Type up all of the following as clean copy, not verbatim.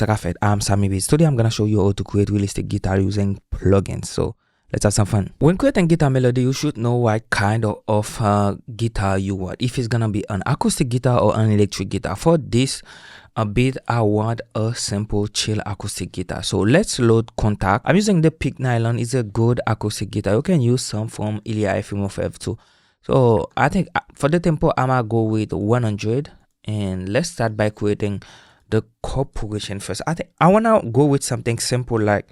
I'm Samy Beatz. Today I'm gonna show you how to create realistic guitar using plugins. So let's have some fun. When creating guitar melody, you should know what kind of guitar you want. If it's gonna be an acoustic guitar or an electric guitar. For this beat, I want a simple chill acoustic guitar. So let's load Contact. I'm using the Pick Nylon. It's a good acoustic guitar. You can use some from Ilya Efimov F2. So I think for the tempo, I'm gonna go with 100. And let's start by creating the chord progression first. I think I wanna go with something simple like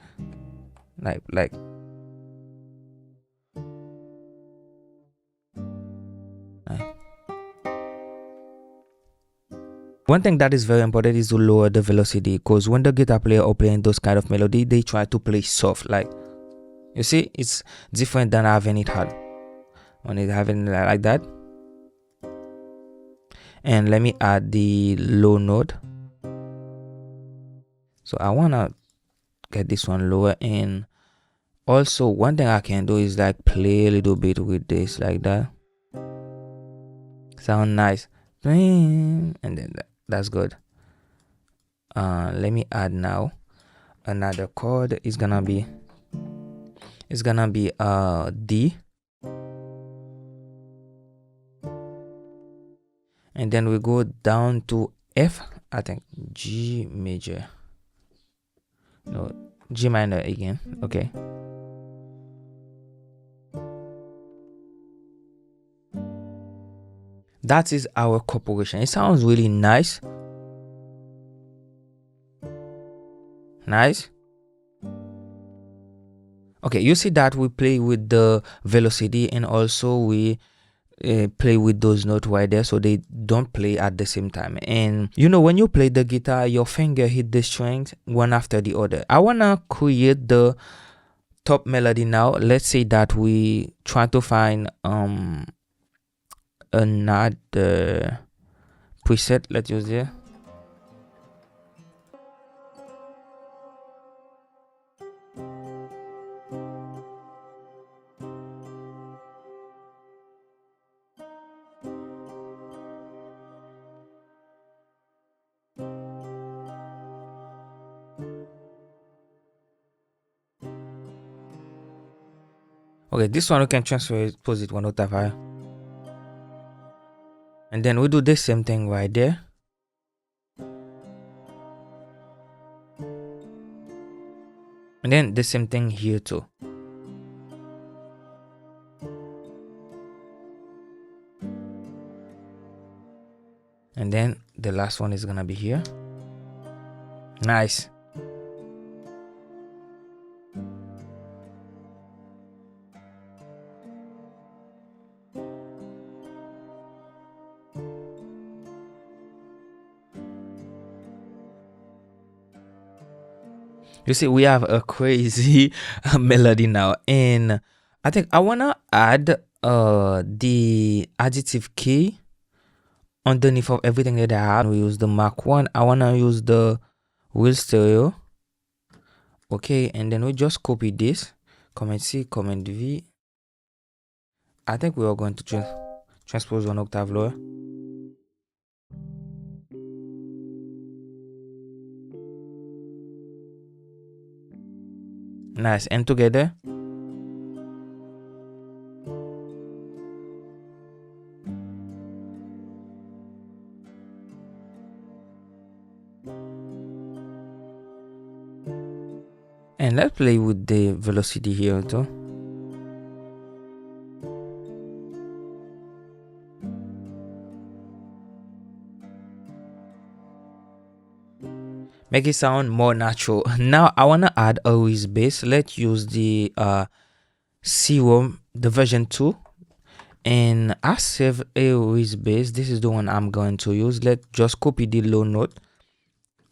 one thing that is very important is to lower the velocity, because when the guitar player are playing those kind of melody, they try to play soft. Like you see, it's different than having it hard. When it having like that. And let me add the low note. So I wanna get this one lower, and also one thing I can do is like play a little bit with this like that. Sound nice. And then that's good. Let me add now another chord. It's gonna be D. And then we go down to F, I think G major. No, G minor again. Okay. That is our chord progression. It sounds really nice. Nice. Okay, you see that we play with the velocity, and also we play with those notes right there, so they don't play at the same time. And you know, when you play the guitar, your finger hit the strings one after the other. I wanna create the top melody now. Let's say that we try to find another preset. Let's use it. Okay, this one we can transfer it, pose it one octave higher. And then we do the same thing right there. And then the same thing here too. And then the last one is gonna be here. Nice. You see, we have a crazy melody now, and I think I wanna add the additive key underneath of everything that I have. We use the Mark 1. I wanna use the wheel stereo. Okay, and then we just copy this. Command C, Command V. I think we are going to transpose one octave lower. Nice, and together. And let's play with the velocity here too. Make it sound more natural. Now I wanna add a whiz bass. Let's use the C-ROM, the version 2, and I save a whiz bass. This is the one I'm going to use. Let's just copy the low note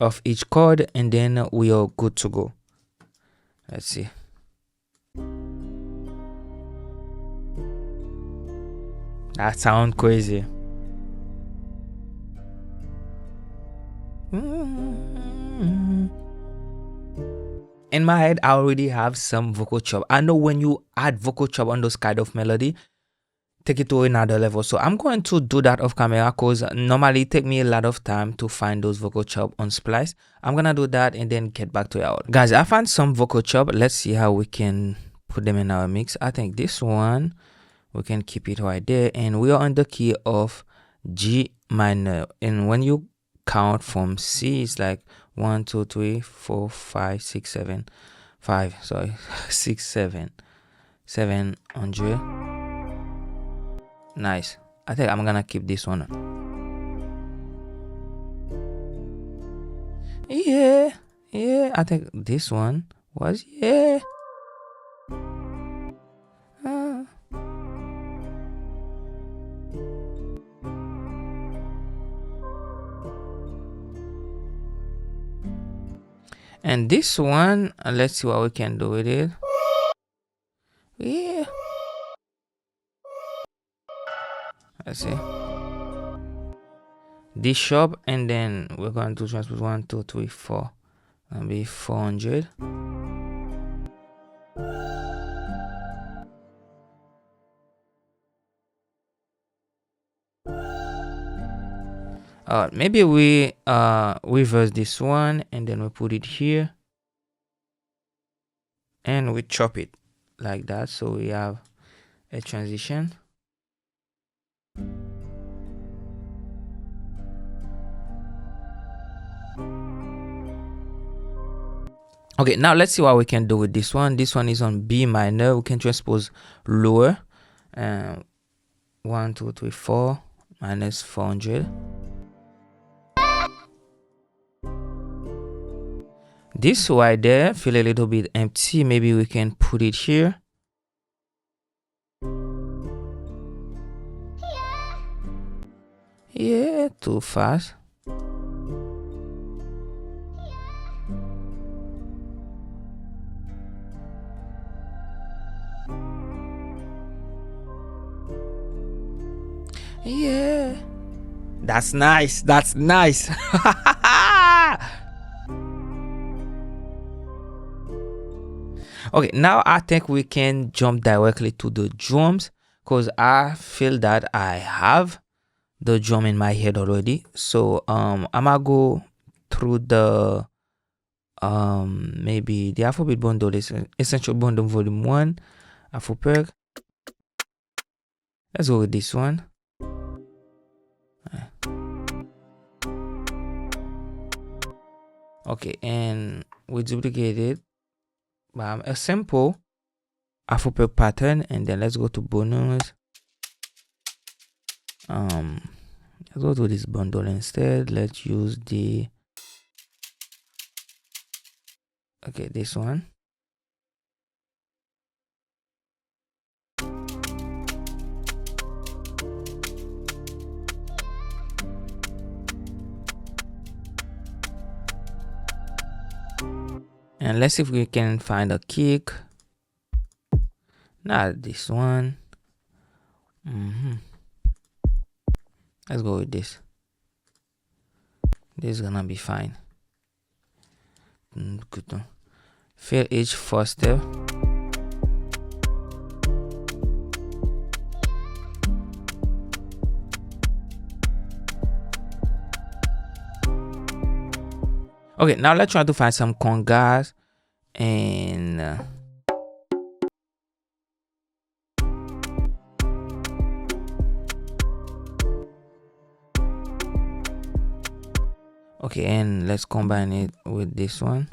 of each chord, and then we are good to go. Let's see. That sounds crazy. In my head, I already have some vocal chop. I know when you add vocal chop on those kind of melody, take it to another level. So I'm going to do that off camera because normally it take me a lot of time to find those vocal chop on Splice. I'm gonna do that and then get back to y'all. Guys, I found some vocal chop. Let's see how we can put them in our mix. I think this one we can keep it right there, and we are on the key of G minor. And when you count from C, it's like 1 2 3 4 5 6 7 5 sorry 6 7 700. Nice. I think I'm gonna keep this one. Yeah, I think this one was and this one, let's see what we can do with it. Yeah. Let's see. This sharp, and then we're going to transpose 1 2 3 4. That'll be 400. Maybe we reverse this one and then we put it here and we chop it like that, so we have a transition. Okay, now let's see what we can do with this one. This one is on B minor. We can transpose lower. 1 2 3 4 minus 400. This right there feel a little bit empty. Maybe we can put it here. Yeah, too fast. Yeah, that's nice. That's nice. Okay, now I think we can jump directly to the drums because I feel that I have the drum in my head already. So I'm gonna go through the maybe the Afrobeat bundle, is Essential Bundle Volume 1, Afrobeat. Let's go with this one. Okay, and we duplicate it. A simple Afrobeat pattern, and then let's go to bonus. Let's go to this bundle instead. Let's use the this one. And let's see if we can find a kick. Not this one. Let's go with this. This is gonna be fine. Good. Fill each first step. Okay, now let's try to find some congas and okay, and let's combine it with this one.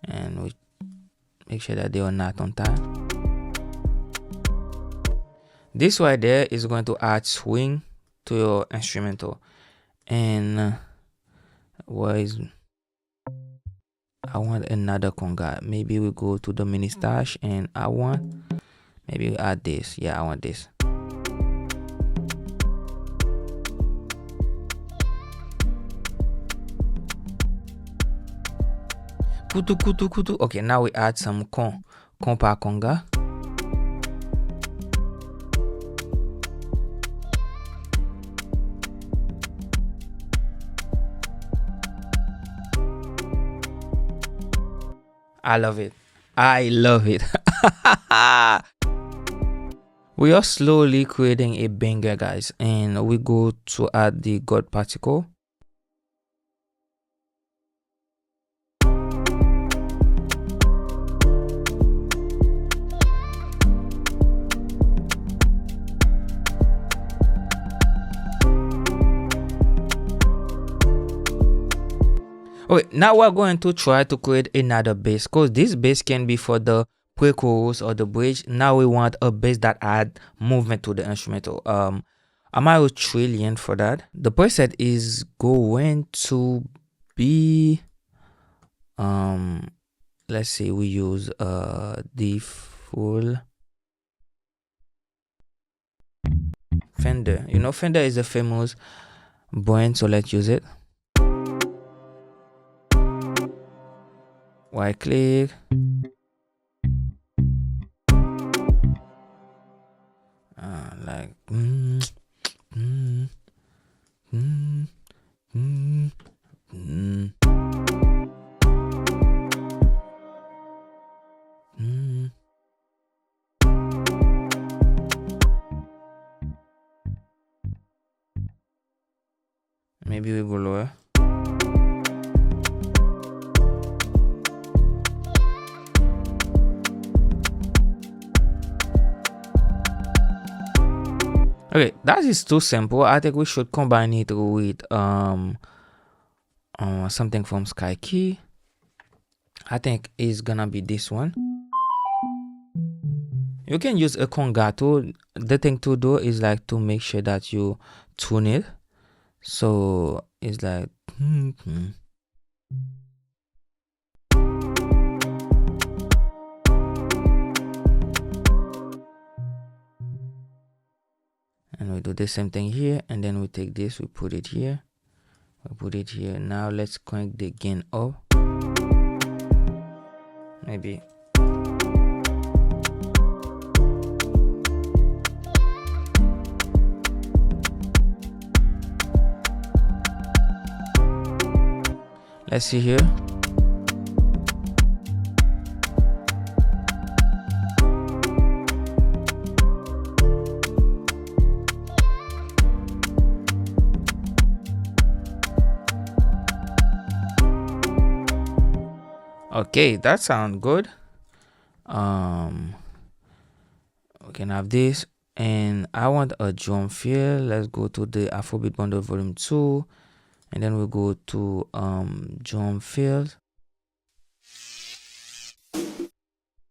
And we make sure that they are not on time. This right there is going to add swing to your instrumental. And I want another conga. Maybe we go to the mini stash and maybe we add this. Yeah, I want this. Kutu. Okay, now we add some compa conga. I love it. I love it. We are slowly creating a banger, guys, and we go to add the God particle. Okay, now we're going to try to create another bass, because this bass can be for the pre-chorus or the bridge. Now we want a bass that add movement to the instrumental. I'm at a trillion for that. The preset is going to be let's say we use the full Fender. You know, Fender is a famous brand, so let's use it. Right click. Like maybe we go lower. Okay, that is too simple. I think we should combine it with something from Sky Key. I think it's gonna be this one. You can use a congato. The thing to do is like to make sure that you tune it. So it's like and we do the same thing here, and then we take this, we put it here, we put it here. Now let's crank the gain up. Maybe let's see here. Okay, that sounds good. We can have this, and I want a drum fill. Let's go to the Afrobeat bundle volume 2, and then we'll go to drum fills.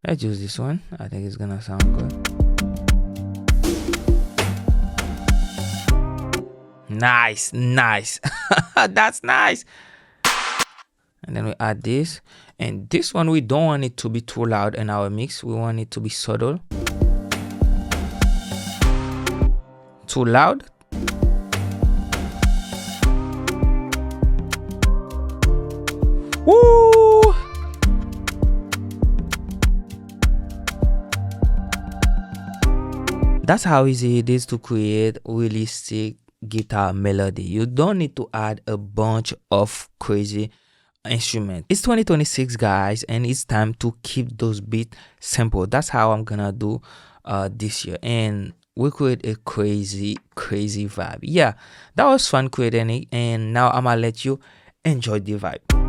Let's use this one. I think it's gonna sound good. Nice. That's nice. And then we add this, and this one we don't want it to be too loud in our mix. We want it to be subtle. Too loud, woo! That's how easy it is to create realistic guitar melody. You don't need to add a bunch of crazy instrument. It's 2026, guys, and it's time to keep those beats simple. That's how I'm gonna do this year, and we create a crazy vibe. Yeah, that was fun creating it, and now I'm gonna let you enjoy the vibe.